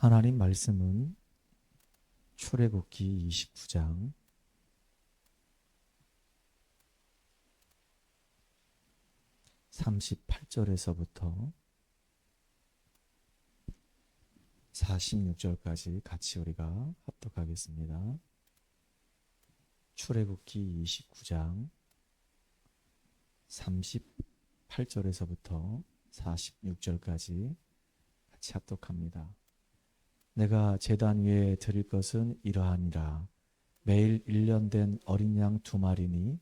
하나님 말씀은 출애굽기 29장 38절에서부터 46절까지 같이 우리가 합독하겠습니다. 출애굽기 29장 38절에서부터 46절까지 같이 합독합니다. 내가 제단 위에 드릴 것은 이러하니라. 매일 1년 된 어린 양 2마리니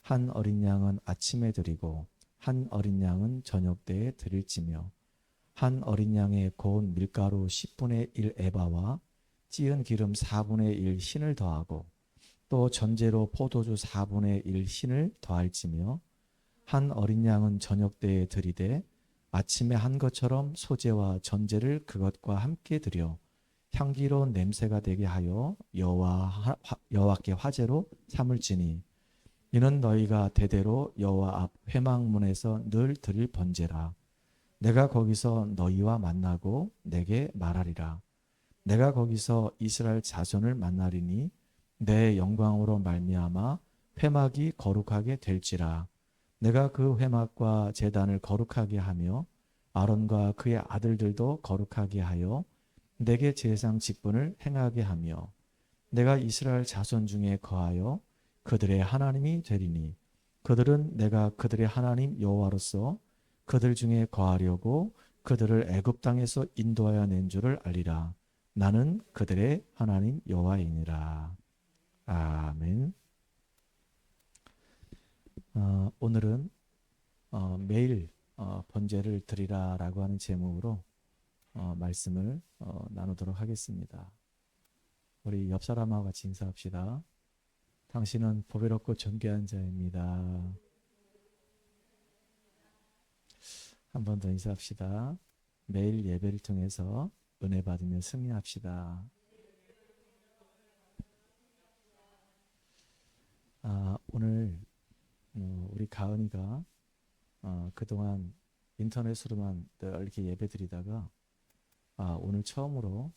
한 어린 양은 아침에 드리고 한 어린 양은 저녁 때에 드릴지며 한 어린 양에 고운 밀가루 10분의 1 에바와 찌은 기름 4분의 1 흰을 더하고 또 전제로 포도주 4분의 1 흰을 더할지며 한 어린 양은 저녁 때에 드리되 아침에 한 것처럼 소제와 전제를 그것과 함께 드려 향기로운 냄새가 되게 하여 여호와께 화제로 삼을지니 이는 너희가 대대로 여호와 앞 회막문에서 늘 드릴 번제라. 내가 거기서 너희와 만나고 내게 말하리라. 내가 거기서 이스라엘 자손을 만나리니 내 영광으로 말미암아 회막이 거룩하게 될지라. 내가 그 회막과 제단을 거룩하게 하며 아론과 그의 아들들도 거룩하게 하여 내게 제사장 직분을 행하게 하며 내가 이스라엘 자손 중에 거하여 그들의 하나님이 되리니 그들은 내가 그들의 하나님 여호와로서 그들 중에 거하려고 그들을 애굽 땅에서 인도하여 낸 줄을 알리라. 나는 그들의 하나님 여호와이니라. 아멘. 오늘은 매일 번제를 드리라라고 하는 제목으로 말씀을 나누도록 하겠습니다. 우리 옆 사람하고 같이 인사합시다. 당신은 보배롭고 존귀한 자입니다. 한 번 더 인사합시다. 매일 예배를 통해서 은혜 받으며 승리합시다. 오늘 우리 가은이가 그동안 인터넷으로만 늘 이렇게 예배 드리다가 오늘 처음으로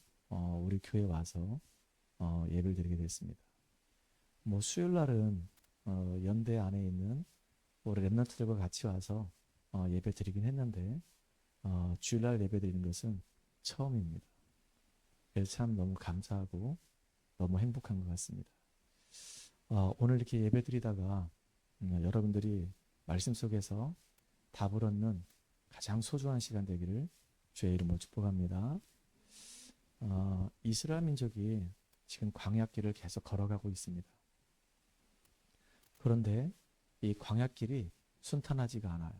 우리 교회 와서 예배를 드리게 됐습니다. 수요일 날은 연대 안에 있는 우리 랩런트들과 같이 와서 예배 드리긴 했는데 주일날 예배 드리는 것은 처음입니다. 그래서 참 너무 감사하고 너무 행복한 것 같습니다. 오늘 이렇게 예배 드리다가 여러분들이 말씀 속에서 답을 얻는 가장 소중한 시간 되기를 주의 이름으로 축복합니다. 이스라엘 민족이 지금 광야길을 계속 걸어가고 있습니다. 그런데 이 광야길이 순탄하지가 않아요.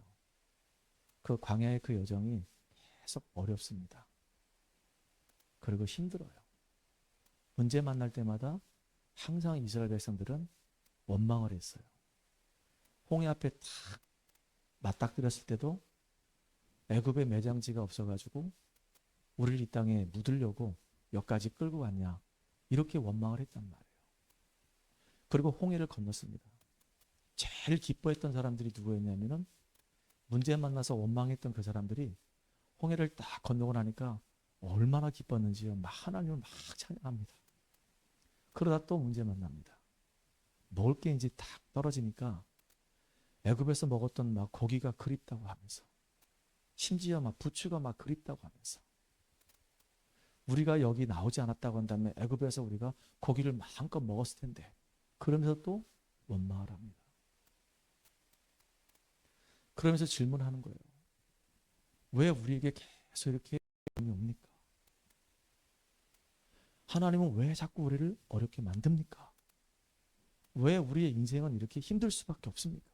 그 광야의 그 여정이 계속 어렵습니다. 그리고 힘들어요. 문제 만날 때마다 항상 이스라엘 백성들은 원망을 했어요. 홍해 앞에 딱 맞닥뜨렸을 때도 애굽에 매장지가 없어가지고 우리를 이 땅에 묻으려고 여기까지 끌고 왔냐, 이렇게 원망을 했단 말이에요. 그리고 홍해를 건넜습니다. 제일 기뻐했던 사람들이 누구였냐면은 문제 만나서 원망했던 그 사람들이 홍해를 딱 건너고 나니까 얼마나 기뻤는지요. 하나님을 막 찬양합니다. 그러다 또 문제 만납니다. 먹을 게 이제 딱 떨어지니까 애굽에서 먹었던 고기가 그립다고 하면서, 심지어 부추가 그립다고 하면서, 우리가 여기 나오지 않았다고 한다면 애굽에서 우리가 고기를 마음껏 먹었을 텐데, 그러면서 또 원망을 합니다. 그러면서 질문하는 거예요. 왜 우리에게 계속 이렇게 어려움이 옵니까? 하나님은 왜 자꾸 우리를 어렵게 만듭니까? 왜 우리의 인생은 이렇게 힘들 수밖에 없습니까?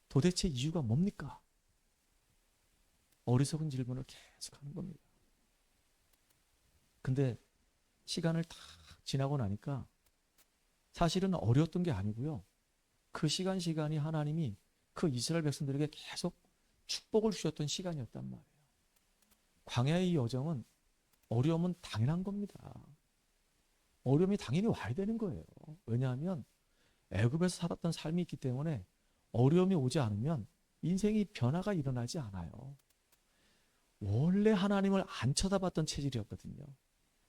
도대체 이유가 뭡니까? 어리석은 질문을 계속 하는 겁니다. 근데 시간을 다 지나고 나니까 사실은 어려웠던 게 아니고요. 그 시간이 하나님이 그 이스라엘 백성들에게 계속 축복을 주셨던 시간이었단 말이에요. 광야의 여정은 어려움은 당연한 겁니다. 어려움이 당연히 와야 되는 거예요. 왜냐하면 애굽에서 살았던 삶이 있기 때문에 어려움이 오지 않으면 인생이 변화가 일어나지 않아요. 원래 하나님을 안 쳐다봤던 체질이었거든요.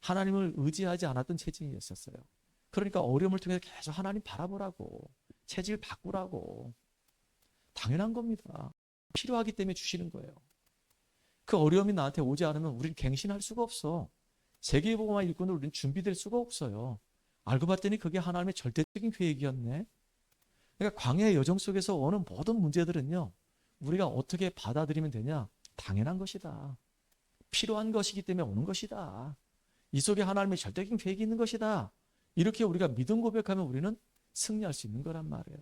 하나님을 의지하지 않았던 체질이었어요. 그러니까 어려움을 통해서 계속 하나님 바라보라고, 체질 바꾸라고. 당연한 겁니다. 필요하기 때문에 주시는 거예요. 그 어려움이 나한테 오지 않으면 우리는 갱신할 수가 없어. 세계복음화 일꾼을 우리는 준비될 수가 없어요. 알고 봤더니 그게 하나님의 절대적인 계획이었네. 그러니까 광야의 여정 속에서 오는 모든 문제들은요, 우리가 어떻게 받아들이면 되냐? 당연한 것이다. 필요한 것이기 때문에 오는 것이다. 이 속에 하나님의 절대적인 계획이 있는 것이다. 이렇게 우리가 믿음 고백하면 우리는 승리할 수 있는 거란 말이에요.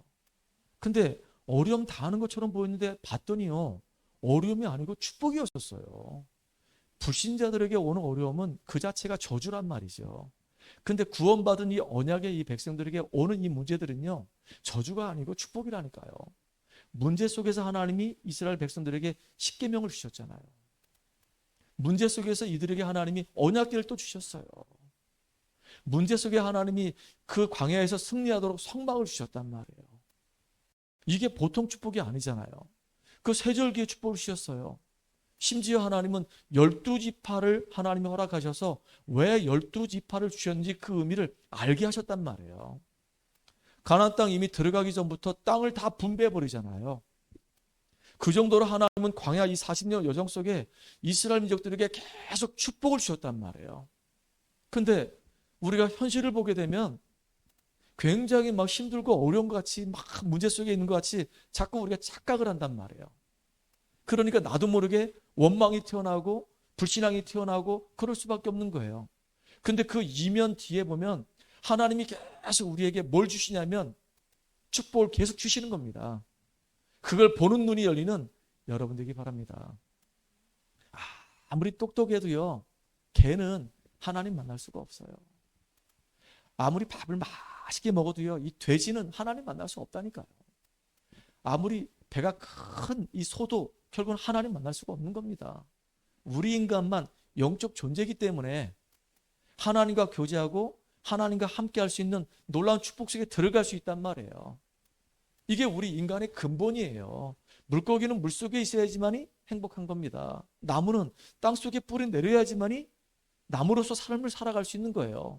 근데 어려움 당하는 것처럼 보이는데 봤더니요, 어려움이 아니고 축복이었었어요. 불신자들에게 오는 어려움은 그 자체가 저주란 말이죠. 근데 구원받은 이 언약의 이 백성들에게 오는 이 문제들은요, 저주가 아니고 축복이라니까요. 문제 속에서 하나님이 이스라엘 백성들에게 십계명을 주셨잖아요. 문제 속에서 이들에게 하나님이 언약궤를 또 주셨어요. 문제 속에 하나님이 그 광야에서 승리하도록 성막을 주셨단 말이에요. 이게 보통 축복이 아니잖아요. 그 세절기의 축복을 주셨어요. 심지어 하나님은 12지파를 하나님이 허락하셔서 왜 12지파를 주셨는지 그 의미를 알게 하셨단 말이에요. 가나안 땅 이미 들어가기 전부터 땅을 다 분배해버리잖아요. 그 정도로 하나님은 광야 이 40년 여정 속에 이스라엘 민족들에게 계속 축복을 주셨단 말이에요. 근데 우리가 현실을 보게 되면 굉장히 막 힘들고 어려운 것 같이 막 문제 속에 있는 것 같이 자꾸 우리가 착각을 한단 말이에요. 그러니까 나도 모르게 원망이 튀어나오고 불신앙이 튀어나오고 그럴 수밖에 없는 거예요. 근데 그 이면 뒤에 보면 하나님이 계속 우리에게 뭘 주시냐면 축복을 계속 주시는 겁니다. 그걸 보는 눈이 열리는 여러분 되기 바랍니다. 아무리 똑똑해도요, 개는 하나님 만날 수가 없어요. 아무리 밥을 맛있게 먹어도요, 이 돼지는 하나님 만날 수 없다니까요. 아무리 배가 큰 이 소도 결국은 하나님 만날 수가 없는 겁니다. 우리 인간만 영적 존재이기 때문에 하나님과 교제하고 하나님과 함께 할 수 있는 놀라운 축복 속에 들어갈 수 있단 말이에요. 이게 우리 인간의 근본이에요. 물고기는 물속에 있어야지만이 행복한 겁니다. 나무는 땅속에 뿌리 내려야지만이 나무로서 삶을 살아갈 수 있는 거예요.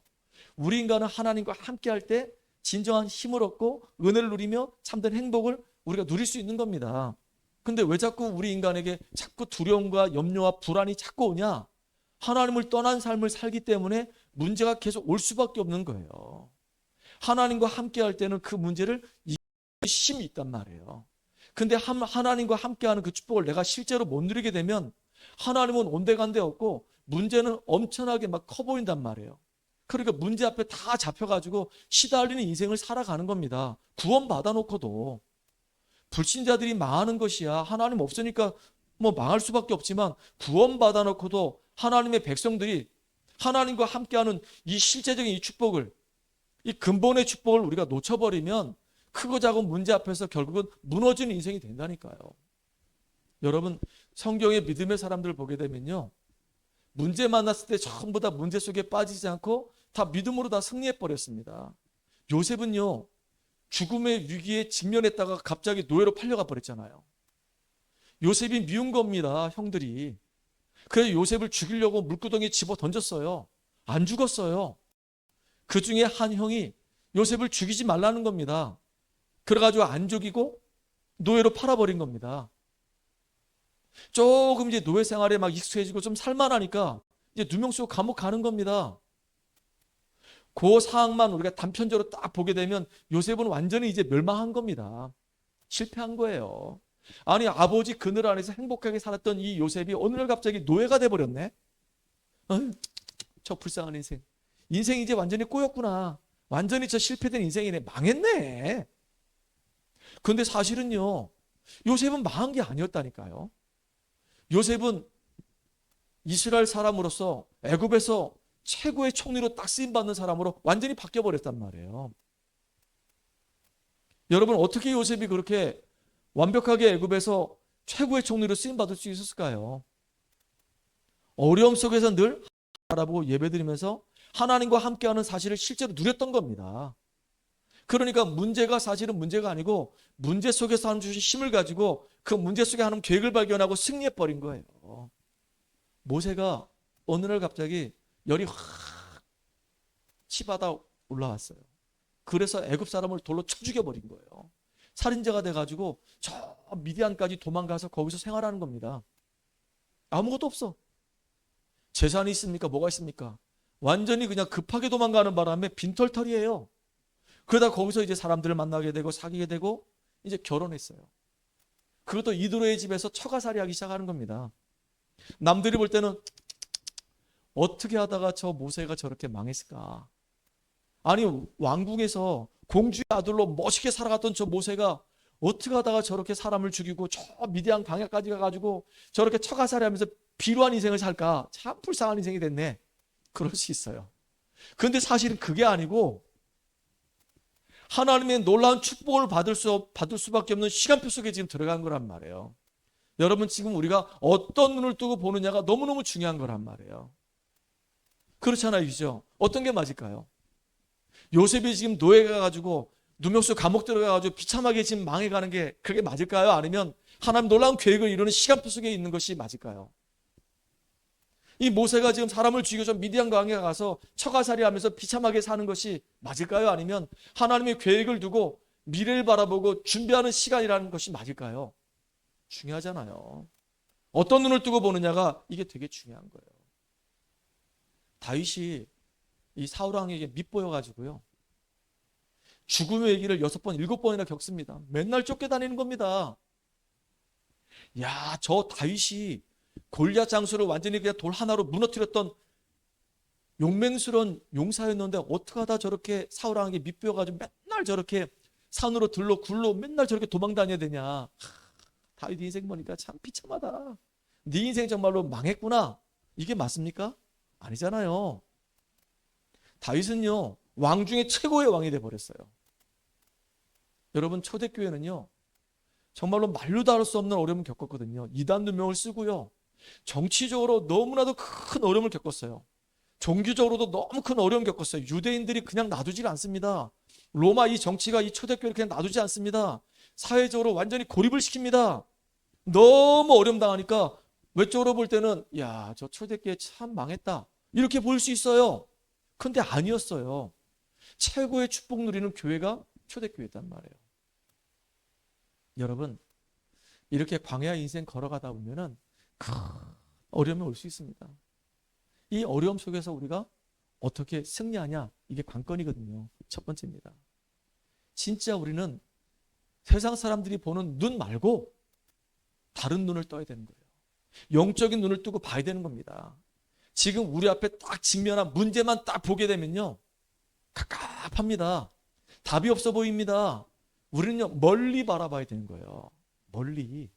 우리 인간은 하나님과 함께 할 때 진정한 힘을 얻고 은혜를 누리며 참된 행복을 우리가 누릴 수 있는 겁니다. 근데 왜 자꾸 우리 인간에게 자꾸 두려움과 염려와 불안이 자꾸 오냐? 하나님을 떠난 삶을 살기 때문에 문제가 계속 올 수밖에 없는 거예요. 하나님과 함께 할 때는 그 문제를 이길 힘이 있단 말이에요. 근데 하나님과 함께하는 그 축복을 내가 실제로 못 누리게 되면 하나님은 온데간데 없고 문제는 엄청나게 막 커 보인단 말이에요. 그러니까 문제 앞에 다 잡혀가지고 시달리는 인생을 살아가는 겁니다. 구원 받아놓고도 불신자들이 망하는 것이야. 하나님 없으니까 뭐 망할 수밖에 없지만 구원 받아놓고도 하나님의 백성들이 하나님과 함께하는 이 실제적인 이 축복을, 이 근본의 축복을 우리가 놓쳐버리면 크고 작은 문제 앞에서 결국은 무너지는 인생이 된다니까요. 여러분, 성경의 믿음의 사람들을 보게 되면요, 문제 만났을 때 전부 다 문제 속에 빠지지 않고 다 믿음으로 다 승리해버렸습니다. 요셉은요, 죽음의 위기에 직면했다가 갑자기 노예로 팔려가 버렸잖아요. 요셉이 미운 겁니다, 형들이. 그래서 요셉을 죽이려고 물구덩이에 집어 던졌어요. 안 죽었어요. 그 중에 한 형이 요셉을 죽이지 말라는 겁니다. 그래가지고 안 죽이고 노예로 팔아버린 겁니다. 조금 이제 노예 생활에 막 익숙해지고 좀 살만하니까 이제 누명 쓰고 감옥 가는 겁니다. 그 상황만 우리가 단편적으로 딱 보게 되면 요셉은 완전히 이제 멸망한 겁니다. 실패한 거예요. 아니, 아버지 그늘 안에서 행복하게 살았던 이 요셉이 어느 날 갑자기 노예가 돼버렸네. 저 불쌍한 인생. 인생이 이제 완전히 꼬였구나. 완전히 저 실패된 인생이네. 망했네. 그런데 사실은요, 요셉은 망한 게 아니었다니까요. 요셉은 이스라엘 사람으로서 애굽에서 최고의 총리로 딱 쓰임받는 사람으로 완전히 바뀌어버렸단 말이에요. 여러분, 어떻게 요셉이 그렇게 완벽하게 애굽에서 최고의 총리로 쓰임받을 수 있었을까요? 어려움 속에서 늘 바라보고 예배드리면서 하나님과 함께하는 사실을 실제로 누렸던 겁니다. 그러니까 문제가 사실은 문제가 아니고 문제 속에서 하나님 주신 힘을 가지고 그 문제 속에 하나님 계획을 발견하고 승리해버린 거예요. 모세가 어느 날 갑자기 열이 확 치받아 올라왔어요. 그래서 애굽 사람을 돌로 쳐 죽여버린 거예요. 살인자가 돼가지고 저 미디안까지 도망가서 거기서 생활하는 겁니다. 아무것도 없어. 재산이 있습니까? 뭐가 있습니까? 완전히 그냥 급하게 도망가는 바람에 빈털터리예요. 그러다 거기서 이제 사람들을 만나게 되고 사귀게 되고 이제 결혼했어요. 그것도 이드로의 집에서 처가살이 하기 시작하는 겁니다. 남들이 볼 때는 어떻게 하다가 저 모세가 저렇게 망했을까? 아니, 왕궁에서 공주의 아들로 멋있게 살아갔던 저 모세가 어떻게 하다가 저렇게 사람을 죽이고 저 미디안 광야까지 가가지고 저렇게 처가살이 하면서 비루한 인생을 살까? 참 불쌍한 인생이 됐네. 그럴 수 있어요. 그런데 사실은 그게 아니고 하나님의 놀라운 축복을 받을 수밖에 없는 시간표 속에 지금 들어간 거란 말이에요. 여러분, 지금 우리가 어떤 눈을 뜨고 보느냐가 너무너무 중요한 거란 말이에요. 그렇잖아요, 그죠? 어떤 게 맞을까요? 요셉이 지금 노예가 가지고 누명수 감옥 들어가가지고 비참하게 지금 망해가는 게 그게 맞을까요? 아니면 하나님 놀라운 계획을 이루는 시간표 속에 있는 것이 맞을까요? 이 모세가 지금 사람을 죽여서 미디안 광야에 가서 처가살이 하면서 비참하게 사는 것이 맞을까요? 아니면 하나님의 계획을 두고 미래를 바라보고 준비하는 시간이라는 것이 맞을까요? 중요하잖아요. 어떤 눈을 뜨고 보느냐가 이게 되게 중요한 거예요. 다윗이 이 사울 왕에게 밉보여가지고요, 죽음의 얘기를 6번, 7번이나 겪습니다. 맨날 쫓겨다니는 겁니다. 야, 저 다윗이 골리앗 장수를 완전히 그냥 돌 하나로 무너뜨렸던 용맹스러운 용사였는데 어떻게 하다 저렇게 사울 왕에게 밉보여가지고 맨날 저렇게 산으로 들로 굴로 맨날 저렇게 도망다녀야 되냐. 다윗 인생 보니까 참 비참하다. 네 인생 정말로 망했구나. 이게 맞습니까? 아니잖아요. 다윗은요, 왕 중에 최고의 왕이 돼버렸어요. 여러분, 초대교회는요, 정말로 말로 다룰 수 없는 어려움을 겪었거든요. 이단 누명을 쓰고요, 정치적으로 너무나도 큰 어려움을 겪었어요. 종교적으로도 너무 큰 어려움을 겪었어요. 유대인들이 그냥 놔두질 않습니다. 로마 이 정치가 이 초대교회를 그냥 놔두지 않습니다. 사회적으로 완전히 고립을 시킵니다. 너무 어려움 당하니까 외적으로 볼 때는 야, 저 초대교회 참 망했다, 이렇게 보일 수 있어요. 근데 아니었어요. 최고의 축복 누리는 교회가 초대교회였단 말이에요. 여러분, 이렇게 광야 인생 걸어가다 보면은 큰 어려움이 올 수 있습니다. 이 어려움 속에서 우리가 어떻게 승리하냐, 이게 관건이거든요. 첫 번째입니다. 진짜 우리는 세상 사람들이 보는 눈 말고 다른 눈을 떠야 되는 거예요. 영적인 눈을 뜨고 봐야 되는 겁니다. 지금 우리 앞에 딱 직면한 문제만 딱 보게 되면요, 갑갑합니다. 답이 없어 보입니다. 우리는요, 멀리 바라봐야 되는 거예요. 멀리.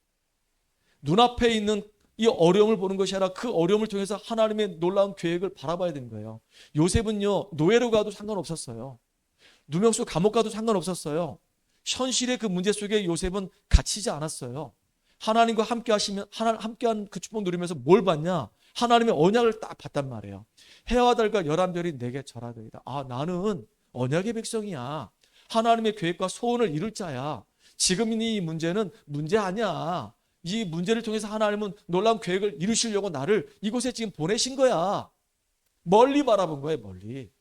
눈앞에 있는 이 어려움을 보는 것이 아니라 그 어려움을 통해서 하나님의 놀라운 계획을 바라봐야 되는 거예요. 요셉은요, 노예로 가도 상관없었어요. 누명수 감옥 가도 상관없었어요. 현실의 그 문제 속에 요셉은 갇히지 않았어요. 하나님과 함께 함께한 그 축복 누리면서 뭘 받냐? 하나님의 언약을 딱 봤단 말이에요. 해와 달과 11별이 내게 절하되이다. 아, 나는 언약의 백성이야. 하나님의 계획과 소원을 이룰 자야. 지금 이 문제는 문제 아니야. 이 문제를 통해서 하나님은 놀라운 계획을 이루시려고 나를 이곳에 지금 보내신 거야. 멀리 바라본 거예요, 멀리.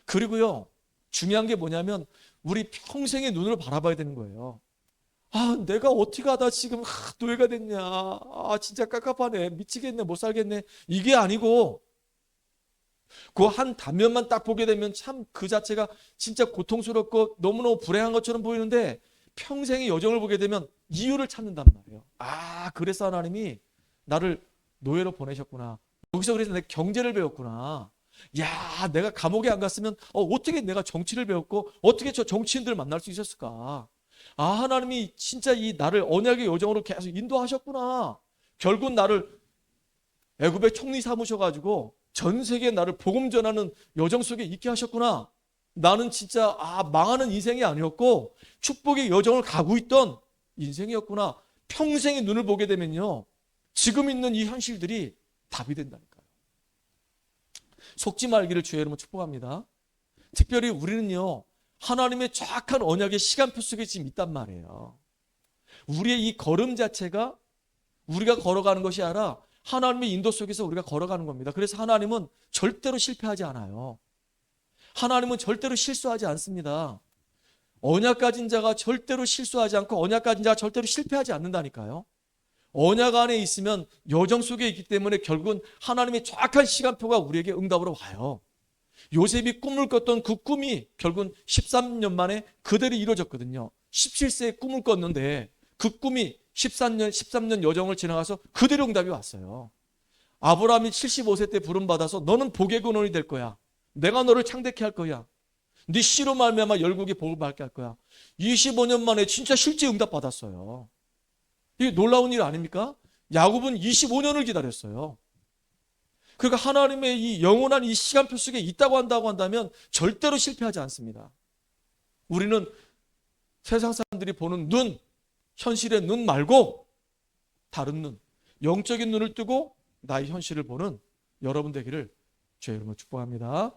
그리고요, 중요한 게 뭐냐면 우리 평생의 눈으로 바라봐야 되는 거예요. 아, 내가 어떻게 하다 지금 노예가 됐냐. 아, 진짜 깝깝하네. 미치겠네. 못 살겠네. 이게 아니고 그 한 단면만 딱 보게 되면 참 그 자체가 진짜 고통스럽고 너무너무 불행한 것처럼 보이는데 평생의 여정을 보게 되면 이유를 찾는단 말이에요. 아, 그래서 하나님이 나를 노예로 보내셨구나. 여기서 그래서 내가 경제를 배웠구나. 야, 내가 감옥에 안 갔으면 어떻게 내가 정치를 배웠고 어떻게 저 정치인들을 만날 수 있었을까. 아, 하나님이 진짜 이 나를 언약의 여정으로 계속 인도하셨구나. 결국 나를 애굽의 총리 삼으셔가지고 전 세계에 나를 복음 전하는 여정 속에 있게 하셨구나. 나는 진짜 망하는 인생이 아니었고 축복의 여정을 가고 있던 인생이었구나. 평생의 눈을 보게 되면요, 지금 있는 이 현실들이 답이 된다니까요. 속지 말기를 주의 이름으로 축복합니다. 특별히 우리는요, 하나님의 정확한 언약의 시간표 속에 지금 있단 말이에요. 우리의 이 걸음 자체가 우리가 걸어가는 것이 아니라 하나님의 인도 속에서 우리가 걸어가는 겁니다. 그래서 하나님은 절대로 실패하지 않아요. 하나님은 절대로 실수하지 않습니다. 언약 가진 자가 절대로 실수하지 않고 언약 가진 자가 절대로 실패하지 않는다니까요. 언약 안에 있으면 여정 속에 있기 때문에 결국은 하나님의 정확한 시간표가 우리에게 응답으로 와요. 요셉이 꿈을 꿨던 그 꿈이 결국은 13년 만에 그대로 이루어졌거든요. 17세에 꿈을 꿨는데 그 꿈이 13년 여정을 지나가서 그대로 응답이 왔어요. 아브라함이 75세 때 부름받아서 너는 복의 근원이 될 거야. 내가 너를 창대케 할 거야. 네 씨로 말미암아 열국이 복을 받게 할 거야. 25년 만에 진짜 실제 응답 받았어요. 이게 놀라운 일 아닙니까? 야곱은 25년을 기다렸어요. 그러니까 하나님의 이 영원한 이 시간표 속에 있다고 한다면 절대로 실패하지 않습니다. 우리는 세상 사람들이 보는 눈, 현실의 눈 말고 다른 눈, 영적인 눈을 뜨고 나의 현실을 보는 여러분 되기를 주의 이름으로 축복합니다.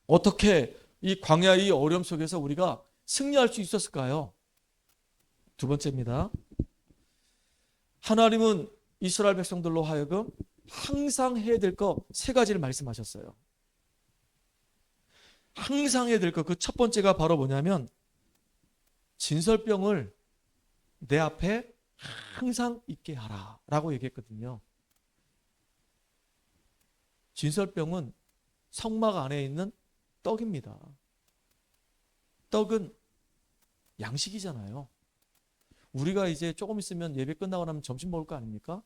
어떻게 이 광야의 어려움 속에서 우리가 승리할 수 있었을까요? 두 번째입니다. 하나님은 이스라엘 백성들로 하여금 항상 해야 될 거 세 가지를 말씀하셨어요. 항상 해야 될 거 그 첫 번째가 바로 뭐냐면 진설병을 내 앞에 항상 있게 하라 라고 얘기했거든요. 진설병은 성막 안에 있는 떡입니다. 떡은 양식이잖아요. 우리가 이제 조금 있으면 예배 끝나고 나면 점심 먹을 거 아닙니까?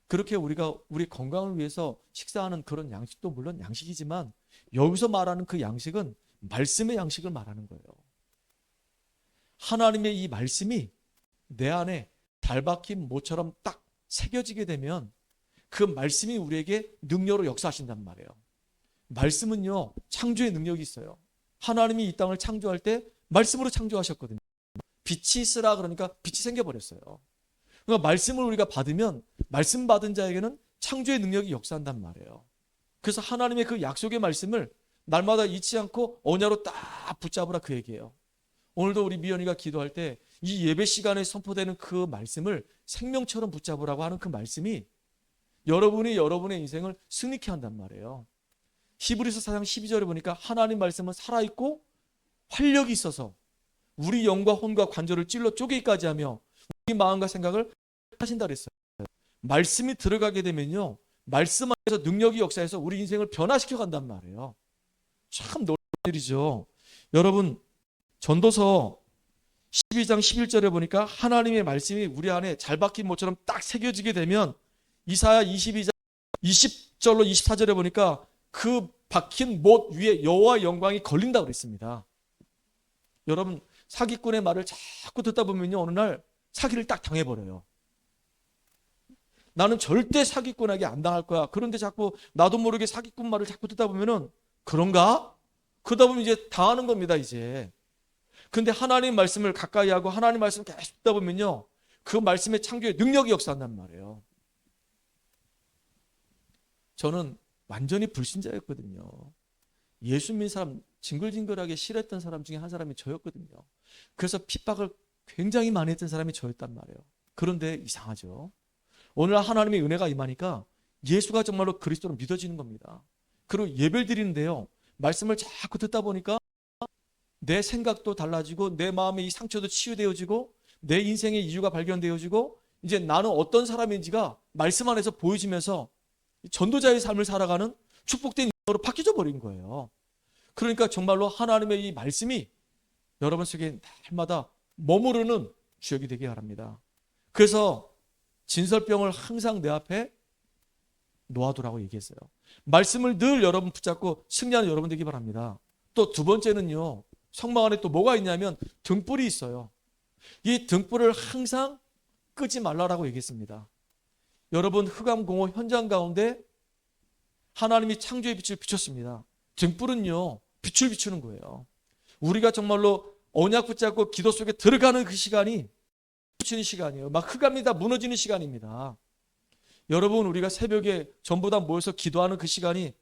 그렇게 우리가 우리 건강을 위해서 식사하는 그런 양식도 물론 양식이지만 여기서 말하는 그 양식은 말씀의 양식을 말하는 거예요. 하나님의 이 말씀이 내 안에 달 박힌 모처럼 딱 새겨지게 되면 그 말씀이 우리에게 능력으로 역사하신단 말이에요. 말씀은요, 창조의 능력이 있어요. 하나님이 이 땅을 창조할 때 말씀으로 창조하셨거든요. 빛이 있으라 그러니까 빛이 생겨버렸어요. 그러니까 말씀을 우리가 받으면 말씀 받은 자에게는 창조의 능력이 역사한단 말이에요. 그래서 하나님의 그 약속의 말씀을 날마다 잊지 않고 언야로 딱 붙잡으라 그 얘기예요. 오늘도 우리 미연이가 기도할 때 이 예배 시간에 선포되는 그 말씀을 생명처럼 붙잡으라고 하는 그 말씀이 여러분이 여러분의 인생을 승리케 한단 말이에요. 히브리서 4장 12절에 보니까 하나님 말씀은 살아있고 활력이 있어서 우리 영과 혼과 관절을 찔러 쪼개기까지 하며 우리 마음과 생각을 하신다 그랬어요. 말씀이 들어가게 되면요, 말씀 안에서 능력이 역사해서 우리 인생을 변화시켜 간단 말이에요. 참 놀라운 일이죠. 여러분, 전도서 12장 11절에 보니까 하나님의 말씀이 우리 안에 잘 박힌 모처럼 딱 새겨지게 되면 이사야 22장 20절로 24절에 보니까 그 박힌 못 위에 여호와의 영광이 걸린다고 그랬습니다. 여러분, 사기꾼의 말을 자꾸 듣다 보면요, 어느 날 사기를 딱 당해버려요. 나는 절대 사기꾼에게 안 당할 거야. 그런데 자꾸 나도 모르게 사기꾼 말을 자꾸 듣다 보면은 그런가? 그러다 보면 이제 당하는 겁니다, 이제. 근데 하나님 말씀을 가까이 하고 하나님 말씀을 계속 듣다 보면요, 그 말씀의 창조의 능력이 역사한단 말이에요. 저는 완전히 불신자였거든요. 예수 믿는 사람 징글징글하게 싫어했던 사람 중에 한 사람이 저였거든요. 그래서 핍박을 굉장히 많이 했던 사람이 저였단 말이에요. 그런데 이상하죠. 오늘 하나님의 은혜가 임하니까 예수가 정말로 그리스도로 믿어지는 겁니다. 그리고 예배를 드리는데요, 말씀을 자꾸 듣다 보니까 내 생각도 달라지고 내 마음의 이 상처도 치유되어지고 내 인생의 이유가 발견되어지고 이제 나는 어떤 사람인지가 말씀 안에서 보여지면서 전도자의 삶을 살아가는 축복된 인생으로 바뀌어 버린 거예요. 그러니까 정말로 하나님의 이 말씀이 여러분 속에 날마다 머무르는 주역이 되기 바랍니다. 그래서 진설병을 항상 내 앞에 놓아두라고 얘기했어요. 말씀을 늘 여러분 붙잡고 승리하는 여러분 되기 바랍니다. 또 두 번째는요, 성막 안에 또 뭐가 있냐면 등불이 있어요. 이 등불을 항상 끄지 말라라고 얘기했습니다. 여러분, 흑암공허 현장 가운데 하나님이 창조의 빛을 비췄습니다. 등불은요, 빛을 비추는 거예요. 우리가 정말로 언약 붙잡고 기도 속에 들어가는 그 시간이 비추는 시간이에요. 막 흑암이 다 무너지는 시간입니다. 여러분, 우리가 새벽에 전부 다 모여서 기도하는 그 시간이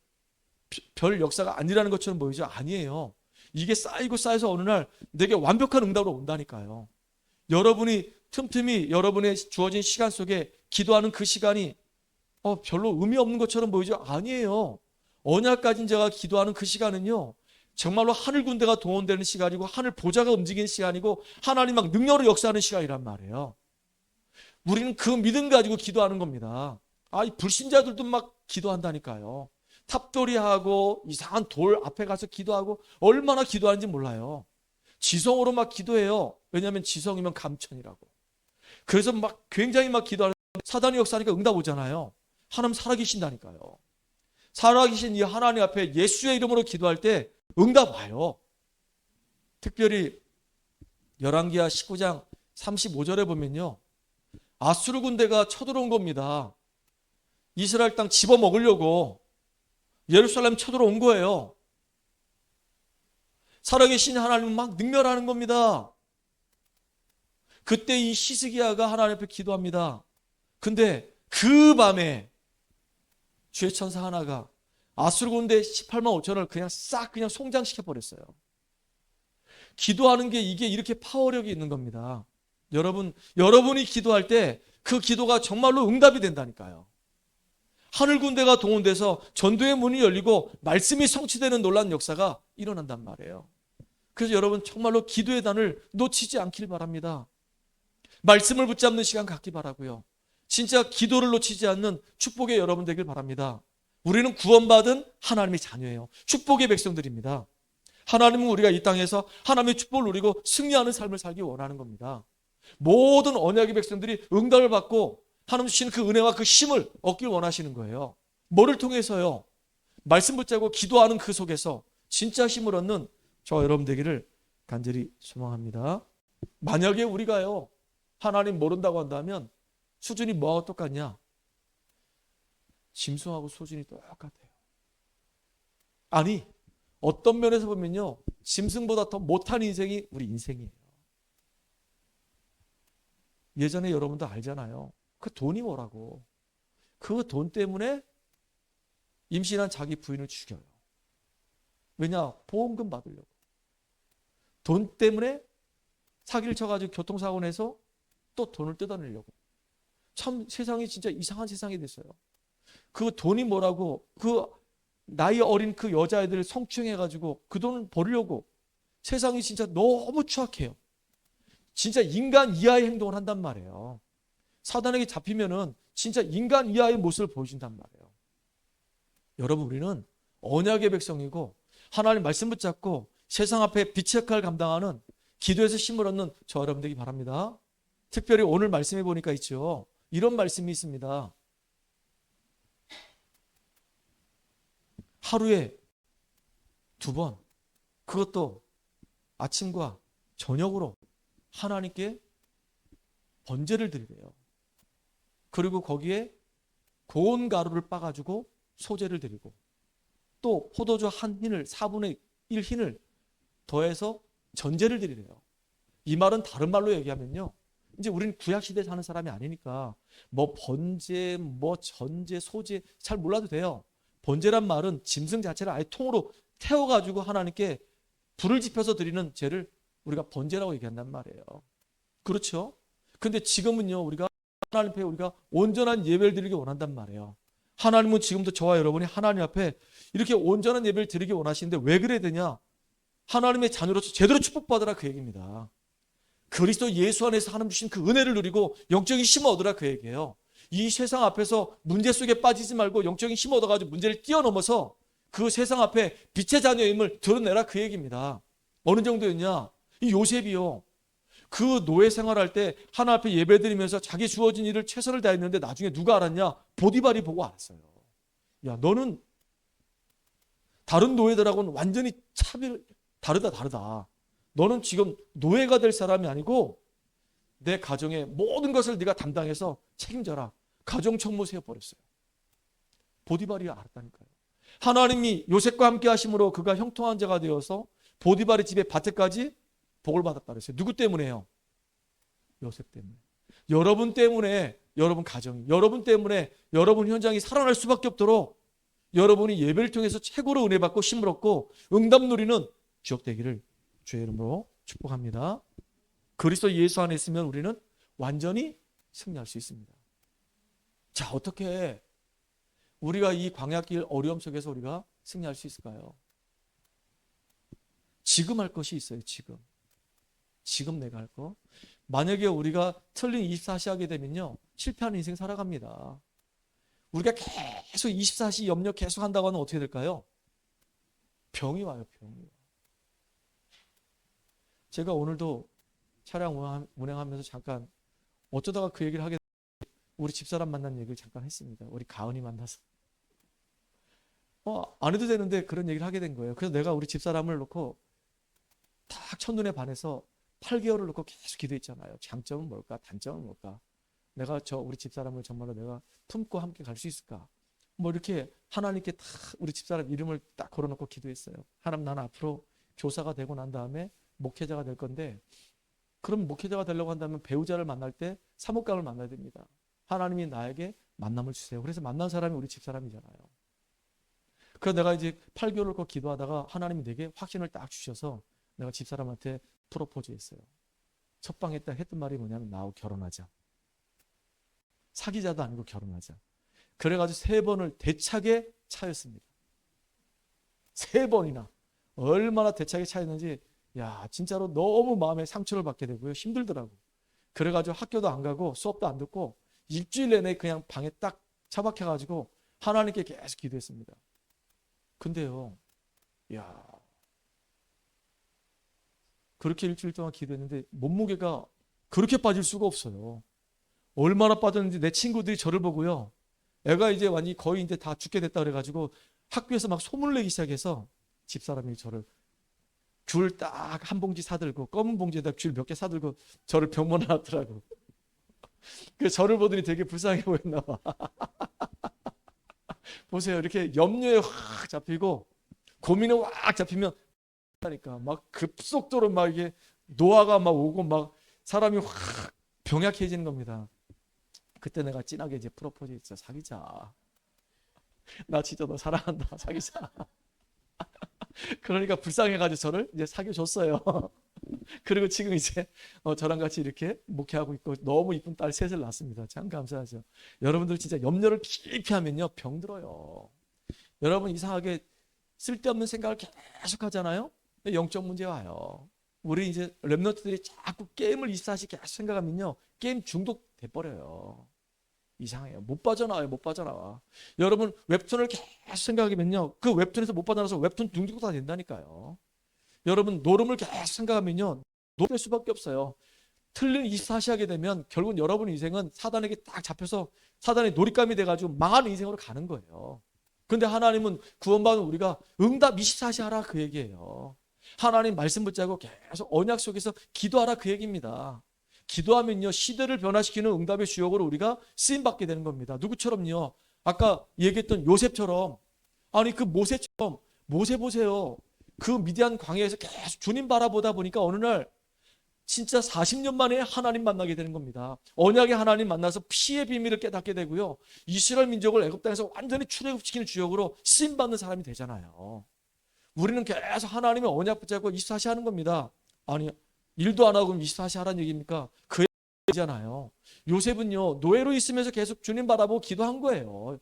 별 역사가 아니라는 것처럼 보이죠? 아니에요. 이게 쌓이고 쌓여서 어느 날 내게 완벽한 응답으로 온다니까요. 여러분이 틈틈이 여러분의 주어진 시간 속에 기도하는 그 시간이 별로 의미 없는 것처럼 보이죠? 아니에요. 언약 가진 자가 기도하는 그 시간은요, 정말로 하늘 군대가 동원되는 시간이고 하늘 보좌가 움직이는 시간이고 하나님 막 능력으로 역사하는 시간이란 말이에요. 우리는 그 믿음 가지고 기도하는 겁니다. 이 불신자들도 막 기도한다니까요. 탑돌이하고 이상한 돌 앞에 가서 기도하고 얼마나 기도하는지 몰라요. 지성으로 막 기도해요. 왜냐하면 지성이면 감천이라고. 그래서 막 굉장히 막 기도하는, 사단이 역사하니까 응답 오잖아요. 하나님 살아계신다니까요. 살아계신 이 하나님 앞에 예수의 이름으로 기도할 때 응답 와요. 특별히 열왕기하 19장 35절에 보면요, 아수르 군대가 쳐들어온 겁니다. 이스라엘 땅 집어먹으려고 예루살렘 쳐들어온 거예요. 살아계신 하나님은 막 능멸하는 겁니다. 그때 이 히스기야가 하나님 앞에 기도합니다. 근데 그 밤에 주의 천사 하나가 아수르 군대 18만 5천을 그냥 싹 그냥 송장시켜 버렸어요. 기도하는 게 이게 이렇게 파워력이 있는 겁니다. 여러분이 기도할 때 그 기도가 정말로 응답이 된다니까요. 하늘 군대가 동원돼서 전도의 문이 열리고 말씀이 성취되는 놀라운 역사가 일어난단 말이에요. 그래서 여러분 정말로 기도의 단을 놓치지 않길 바랍니다. 말씀을 붙잡는 시간 갖기 바라고요. 진짜 기도를 놓치지 않는 축복의 여러분 되길 바랍니다. 우리는 구원받은 하나님의 자녀예요. 축복의 백성들입니다. 하나님은 우리가 이 땅에서 하나님의 축복을 누리고 승리하는 삶을 살기 원하는 겁니다. 모든 언약의 백성들이 응답을 받고 하나님 주시는 그 은혜와 그 힘을 얻길 원하시는 거예요. 뭐를 통해서요? 말씀 붙잡고 기도하는 그 속에서 진짜 힘을 얻는 저와 여러분 되기를 간절히 소망합니다. 만약에 우리가요, 하나님 모른다고 한다면 수준이 뭐하고 똑같냐? 짐승하고 수준이 똑같아요. 아니, 어떤 면에서 보면요, 짐승보다 더 못한 인생이 우리 인생이에요. 예전에 여러분도 알잖아요. 그 돈이 뭐라고. 그 돈 때문에 임신한 자기 부인을 죽여요. 왜냐? 보험금 받으려고. 돈 때문에 사기를 쳐가지고 교통사고 내서 또 돈을 뜯어내려고. 참 세상이 진짜 이상한 세상이 됐어요. 그 돈이 뭐라고, 그 나이 어린 그 여자애들을 성추행해가지고 그 돈을 버리려고. 세상이 진짜 너무 추악해요. 진짜 인간 이하의 행동을 한단 말이에요. 사단에게 잡히면은 진짜 인간 이하의 모습을 보여준단 말이에요. 여러분, 우리는 언약의 백성이고 하나님 말씀 붙잡고 세상 앞에 빛의 역할을 감당하는, 기도에서 힘을 얻는 저 여러분 되기 바랍니다. 특별히 오늘 말씀해 보니까 있죠. 이런 말씀이 있습니다. 하루에 2번, 그것도 아침과 저녁으로 하나님께 번제를 드리래요. 그리고 거기에 고운 가루를 빻아가지고 소제를 드리고, 또 포도주 한 흰을 4분의 1 흰을 더해서 전제를 드리래요. 이 말은 다른 말로 얘기하면요, 이제 우리는 구약시대에 사는 사람이 아니니까 뭐 번제, 뭐 전제, 소제 잘 몰라도 돼요. 번제란 말은 짐승 자체를 아예 통으로 태워가지고 하나님께 불을 지펴서 드리는 제를 우리가 번제라고 얘기한단 말이에요. 그렇죠? 근데 지금은요, 우리가 하나님 앞에 우리가 온전한 예배를 드리기 원한단 말이에요. 하나님은 지금도 저와 여러분이 하나님 앞에 이렇게 온전한 예배를 드리기 원하시는데 왜 그래야 되냐? 하나님의 자녀로서 제대로 축복받으라 그 얘기입니다. 그리스도 예수 안에서 하나님 주신 그 은혜를 누리고 영적인 힘을 얻으라 그 얘기예요. 이 세상 앞에서 문제 속에 빠지지 말고 영적인 힘을 얻어가지고 문제를 뛰어넘어서 그 세상 앞에 빛의 자녀임을 드러내라 그 얘기입니다. 어느 정도였냐? 이 요셉이요, 그 노예 생활할 때 하나님 앞에 예배드리면서 자기 주어진 일을 최선을 다했는데 나중에 누가 알았냐? 보디발이 보고 알았어요. 야, 너는 다른 노예들하고는 완전히 다르다. 너는 지금 노예가 될 사람이 아니고 내 가정의 모든 것을 네가 담당해서 책임져라. 가정 청무 세워버렸어요. 보디발이 알았다니까요. 하나님이 요셉과 함께 하심으로 그가 형통한 자가 되어서 보디발의 집에 밭에까지 복을 받았다 그랬어요. 누구 때문에요? 요셉 때문에. 여러분 때문에 여러분 가정이, 여러분 때문에 여러분 현장이 살아날 수밖에 없도록 여러분이 예배를 통해서 최고로 은혜 받고 힘을 얻고 응답 누리는 주역 되기를 주의 이름으로 축복합니다. 그리스도 예수 안에 있으면 우리는 완전히 승리할 수 있습니다. 자, 어떻게 우리가 이 광야길 어려움 속에서 우리가 승리할 수 있을까요? 지금 할 것이 있어요. 지금 내가 할 거. 만약에 우리가 틀린 24시 하게 되면요, 실패하는 인생 살아갑니다. 우리가 계속 24시 염려 계속 한다고 하면 어떻게 될까요? 병이 와요. 제가 오늘도 차량 운행하면서 잠깐 어쩌다가 그 얘기를 하게, 우리 집사람 만난 얘기를 잠깐 했습니다. 우리 가은이 만나서 안 해도 되는데 그런 얘기를 하게 된 거예요. 그래서 내가 우리 집사람을 놓고 딱 첫눈에 반해서 8개월을 놓고 계속 기도했잖아요. 장점은 뭘까? 단점은 뭘까? 내가 우리 집사람을 정말로 내가 품고 함께 갈 수 있을까? 뭐 이렇게 하나님께 딱 우리 집사람 이름을 딱 걸어놓고 기도했어요. 하나님, 나는 앞으로 교사가 되고 난 다음에 목회자가 될 건데, 그럼 목회자가 되려고 한다면 배우자를 만날 때 사목감을 만나야 됩니다. 하나님이 나에게 만남을 주세요. 그래서 만난 사람이 우리 집사람이잖아요. 그래서 내가 이제 8개월을 꼭 기도하다가 하나님이 내게 확신을 딱 주셔서 내가 집사람한테 프로포즈 했어요. 첫 방에 딱 했던 말이 뭐냐면, 나하고 결혼하자. 사귀자도 아니고 결혼하자. 그래가지고 3번을 대차게 차였습니다. 3번이나. 얼마나 대차게 차였는지, 야, 진짜로 너무 마음에 상처를 받게 되고요. 힘들더라고. 그래가지고 학교도 안 가고 수업도 안 듣고 일주일 내내 그냥 방에 딱 처박혀가지고 하나님께 계속 기도했습니다. 근데요, 야, 그렇게 일주일 동안 기도했는데 몸무게가 그렇게 빠질 수가 없어요. 얼마나 빠졌는지 내 친구들이 저를 보고요, 애가 이제 완전히 거의 이제 다 죽게 됐다 그래가지고 학교에서 막 소문을 내기 시작해서 집사람이 저를 귤 딱 한 봉지 사들고, 검은 봉지에다 귤 몇 개 사들고 저를 병문안 왔더라고. 그래서 저를 보더니 되게 불쌍해 보였나 봐. 보세요. 이렇게 염려에 확 잡히고 고민에 확 잡히면 하니까 막 급속도로 막 이게 노화가 막 오고 막 사람이 확 병약해지는 겁니다. 그때 내가 진하게 이제 프로포즈 했죠. 사귀자. 나 진짜 너 사랑한다. 사귀자. 그러니까 불쌍해가지고 저를 이제 사귀어줬어요. 그리고 지금 이제 저랑 같이 이렇게 목회하고 있고 너무 이쁜 딸 셋을 낳았습니다. 참 감사하죠. 여러분들 진짜 염려를 깊이 하면요, 병들어요. 여러분 이상하게 쓸데없는 생각을 계속 하잖아요. 영적 문제 와요. 우리 이제 랩런트들이 자꾸 게임을 24시 계속 생각하면요, 게임 중독 돼버려요. 이상해요. 못 빠져나와. 여러분 웹툰을 계속 생각하면요, 그 웹툰에서 못 빠져나와서 웹툰 중독도 다 된다니까요. 여러분 노름을 계속 생각하면요, 노될 수밖에 없어요. 틀린 24시 하게 되면 결국 여러분 인생은 사단에게 딱 잡혀서 사단의 놀잇감이 돼가지고 망하는 인생으로 가는 거예요. 근데 하나님은 구원받은 우리가 응답 24시 하라 그 얘기예요. 하나님 말씀 붙잡고 계속 언약 속에서 기도하라 그 얘기입니다. 기도하면요, 시대를 변화시키는 응답의 주역으로 우리가 쓰임받게 되는 겁니다. 누구처럼요? 아까 얘기했던 요셉처럼, 아니 그 모세처럼. 모세 보세요. 그 미디안 광야에서 계속 주님 바라보다 보니까 어느 날 진짜 40년 만에 하나님 만나게 되는 겁니다. 언약의 하나님 만나서 피의 비밀을 깨닫게 되고요, 이스라엘 민족을 애굽 땅에서 완전히 출애굽시키는 주역으로 쓰임받는 사람이 되잖아요. 우리는 계속 하나님의 언약 붙잡고 24시 하는 겁니다. 아니 일도 안 하고 24시 하라는 얘기입니까? 그 얘기잖아요. 요셉은요, 노예로 있으면서 계속 주님 바라보고 기도한 거예요.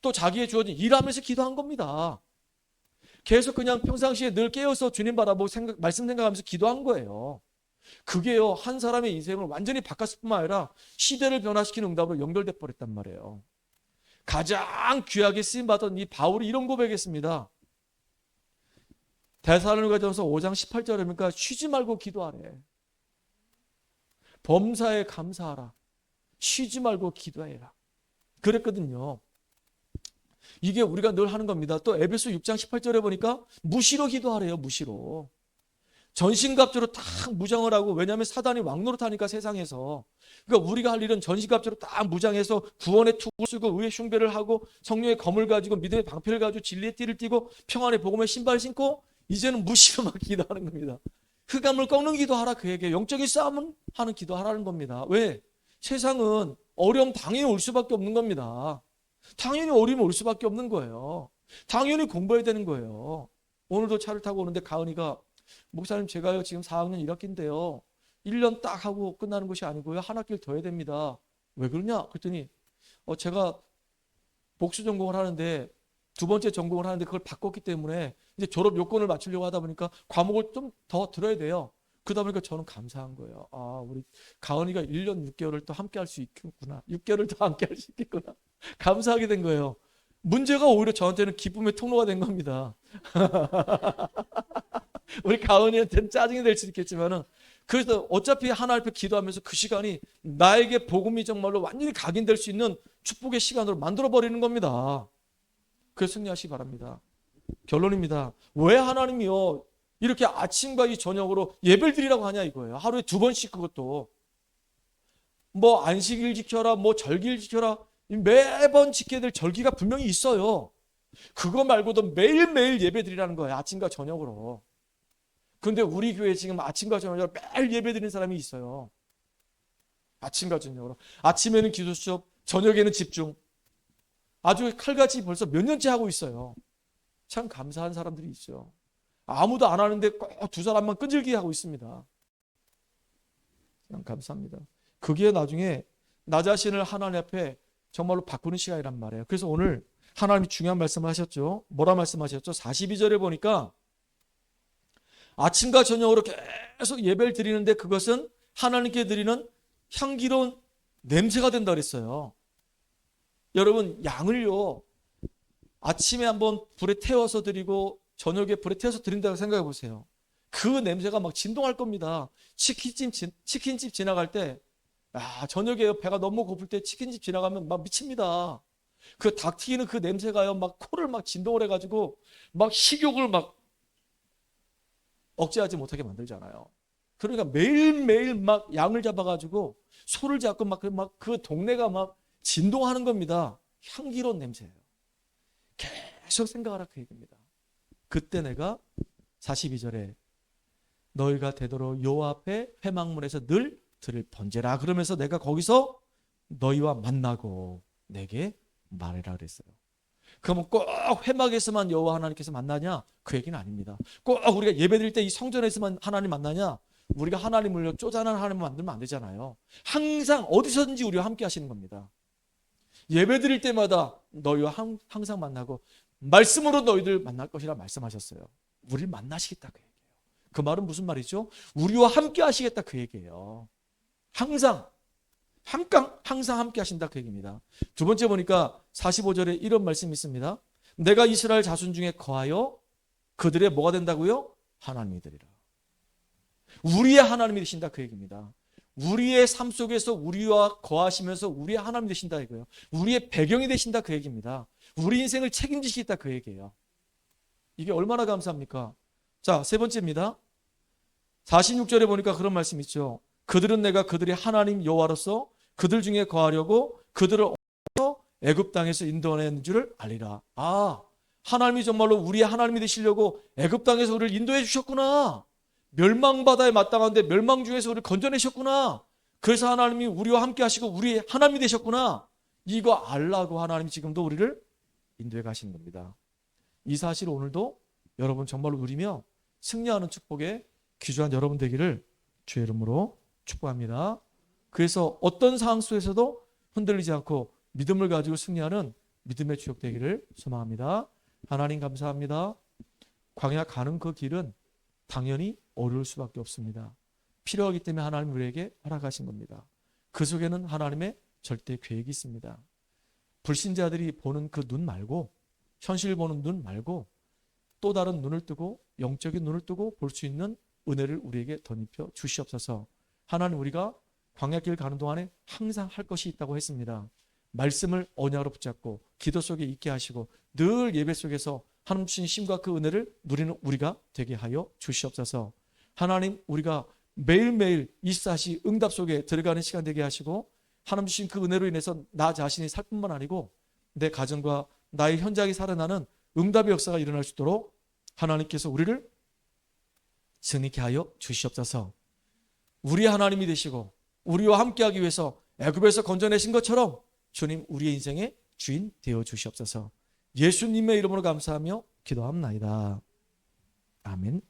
또 자기의 주어진 일하면서 기도한 겁니다. 계속 그냥 평상시에 늘 깨어서 주님 바라보고 말씀 생각하면서 기도한 거예요. 그게요, 한 사람의 인생을 완전히 바꿨을 뿐만 아니라 시대를 변화시키는 응답으로 연결돼 버렸단 말이에요. 가장 귀하게 쓰임받던 이 바울이 이런 고백했습니다. 데살로니가전서 5장 18절에 보니까 쉬지 말고 기도하래. 범사에 감사하라. 쉬지 말고 기도해라. 그랬거든요. 이게 우리가 늘 하는 겁니다. 또 에베소 6장 18절에 보니까 무시로 기도하래요. 무시로. 전신갑주로 딱 무장을 하고, 왜냐하면 사단이 왕노릇하니까 세상에서. 그러니까 우리가 할 일은 전신갑주로 딱 무장해서 구원의 투구를 쓰고 의의 흉배를 하고 성령의 검을 가지고 믿음의 방패를 가지고 진리의 띠를 띠고 평안의 복음의 신발을 신고 이제는 무시로만 기도하는 겁니다. 흑암을 꺾는 기도하라 그 얘기예요. 영적인 싸움은 하는 기도하라는 겁니다. 왜? 세상은 어려움 당연히 올 수밖에 없는 겁니다. 당연히 어려움이 올 수밖에 없는 거예요. 당연히 공부해야 되는 거예요. 오늘도 차를 타고 오는데 가은이가, 목사님 제가요 지금 4학년 1학기인데요 1년 딱 하고 끝나는 것이 아니고요 한 학기를 더 해야 됩니다. 왜 그러냐? 그랬더니 제가 복수 전공을 하는데 두 번째 전공을 하는데 그걸 바꿨기 때문에 이제 졸업 요건을 맞추려고 하다 보니까 과목을 좀 더 들어야 돼요. 그러다 보니까 저는 감사한 거예요. 아, 우리 가은이가 1년 6개월을 또 함께 할 수 있겠구나. 6개월을 더 함께 할 수 있겠구나. 감사하게 된 거예요. 문제가 오히려 저한테는 기쁨의 통로가 된 겁니다. 우리 가은이한테는 짜증이 될 수 있겠지만은 그래서 어차피 하나님 앞에 기도하면서 그 시간이 나에게 복음이 정말로 완전히 각인될 수 있는 축복의 시간으로 만들어 버리는 겁니다. 그래서 승리하시기 바랍니다. 결론입니다. 왜 하나님이요 이렇게 아침과 이 저녁으로 예배를 드리라고 하냐 이거예요. 하루에 2번씩 그것도 뭐 안식일 지켜라 뭐 절기를 지켜라 매번 지켜야 될 절기가 분명히 있어요. 그거 말고도 매일매일 예배 드리라는 거예요. 아침과 저녁으로. 근데 우리 교회에 지금 아침과 저녁으로 매일 예배 드리는 사람이 있어요. 아침과 저녁으로. 아침에는 기도 수업, 저녁에는 집중. 아주 칼같이 벌써 몇 년째 하고 있어요. 참 감사한 사람들이 있죠. 아무도 안 하는데 꼭 두 사람만 끈질기게 하고 있습니다. 참 감사합니다. 그게 나중에 나 자신을 하나님 앞에 정말로 바꾸는 시간이란 말이에요. 그래서 오늘 하나님이 중요한 말씀을 하셨죠. 뭐라 말씀하셨죠? 42절에 보니까 아침과 저녁으로 계속 예배를 드리는데 그것은 하나님께 드리는 향기로운 냄새가 된다 그랬어요. 여러분 양을요 아침에 한번 불에 태워서 드리고 저녁에 불에 태워서 드린다고 생각해 보세요. 그 냄새가 막 진동할 겁니다. 치킨집 지나갈 때 저녁에 배가 너무 고플 때 치킨집 지나가면 막 미칩니다. 그 닭 튀기는 그 냄새가요 막 코를 막 진동을 해가지고 막 식욕을 막 억제하지 못하게 만들잖아요. 그러니까 매일매일 막 양을 잡아가지고 소를 잡고 막 그 동네가 막 진동하는 겁니다. 향기로운 냄새예요. 계속 생각하라 그 얘기입니다. 그때 내가 42절에 너희가 되도록 여호와 앞에 회막문에서 늘 들을 번제라 그러면서 내가 거기서 너희와 만나고 내게 말해라 그랬어요. 그러면 꼭 회막에서만 여호와 하나님께서 만나냐? 그 얘기는 아닙니다. 꼭 우리가 예배드릴 때 이 성전에서만 하나님 만나냐? 우리가 하나님을 쪼잔한 하나님을 만들면 안 되잖아요. 항상 어디서든지 우리와 함께 하시는 겁니다. 예배드릴 때마다 너희와 항상 만나고 말씀으로 너희들 만날 것이라 말씀하셨어요. 우리를 만나시겠다 그 얘기예요. 그 말은 무슨 말이죠? 우리와 함께 하시겠다 그 얘기예요. 항상 함께 하신다 그 얘기입니다. 두 번째 보니까 45절에 이런 말씀이 있습니다. 내가 이스라엘 자손 중에 거하여 그들의 뭐가 된다고요? 하나님이 되리라. 우리의 하나님이 되신다 그 얘기입니다. 우리의 삶 속에서 우리와 거하시면서 우리의 하나님이 되신다 이거예요. 우리의 배경이 되신다 그 얘기입니다. 우리 인생을 책임지시겠다 그 얘기예요. 이게 얼마나 감사합니까? 자, 세 번째입니다. 46절에 보니까 그런 말씀이 있죠. 그들은 내가 그들의 하나님 여호와로서 그들 중에 거하려고 그들을 애굽 땅에서 인도하는 줄을 알리라. 하나님이 정말로 우리의 하나님이 되시려고 애굽 땅에서 우리를 인도해 주셨구나. 멸망바다에 마땅한데 멸망 중에서 우리를 건져내셨구나. 그래서 하나님이 우리와 함께 하시고 우리의 하나님이 되셨구나. 이거 알라고 하나님이 지금도 우리를 인도해 가시는 겁니다. 이 사실 오늘도 여러분 정말로 누리며 승리하는 축복에 귀중한 여러분 되기를 주의 이름으로 축복합니다. 그래서 어떤 상황 속에서도 흔들리지 않고 믿음을 가지고 승리하는 믿음의 주역 되기를 소망합니다. 하나님 감사합니다. 광야 가는 그 길은 당연히 어려울 수밖에 없습니다. 필요하기 때문에 하나님 우리에게 허락하신 겁니다. 그 속에는 하나님의 절대 계획이 있습니다. 불신자들이 보는 그 눈 말고 현실 보는 눈 말고 또 다른 눈을 뜨고 영적인 눈을 뜨고 볼 수 있는 은혜를 우리에게 덧입혀 주시옵소서. 하나님 우리가 광야길 가는 동안에 항상 할 것이 있다고 했습니다. 말씀을 언약으로 붙잡고 기도 속에 있게 하시고 늘 예배 속에서 하나님 주신 힘과 그 은혜를 누리는 우리가 되게 하여 주시옵소서. 하나님 우리가 매일매일 24시 응답 속에 들어가는 시간 되게 하시고 하나님 주신 그 은혜로 인해서 나 자신이 살 뿐만 아니고 내 가정과 나의 현장이 살아나는 응답의 역사가 일어날 수 있도록 하나님께서 우리를 승리케 하여 주시옵소서. 우리 하나님이 되시고 우리와 함께하기 위해서 애굽에서 건져내신 것처럼 주님 우리의 인생의 주인 되어 주시옵소서. 예수님의 이름으로 감사하며 기도합나이다. 아멘.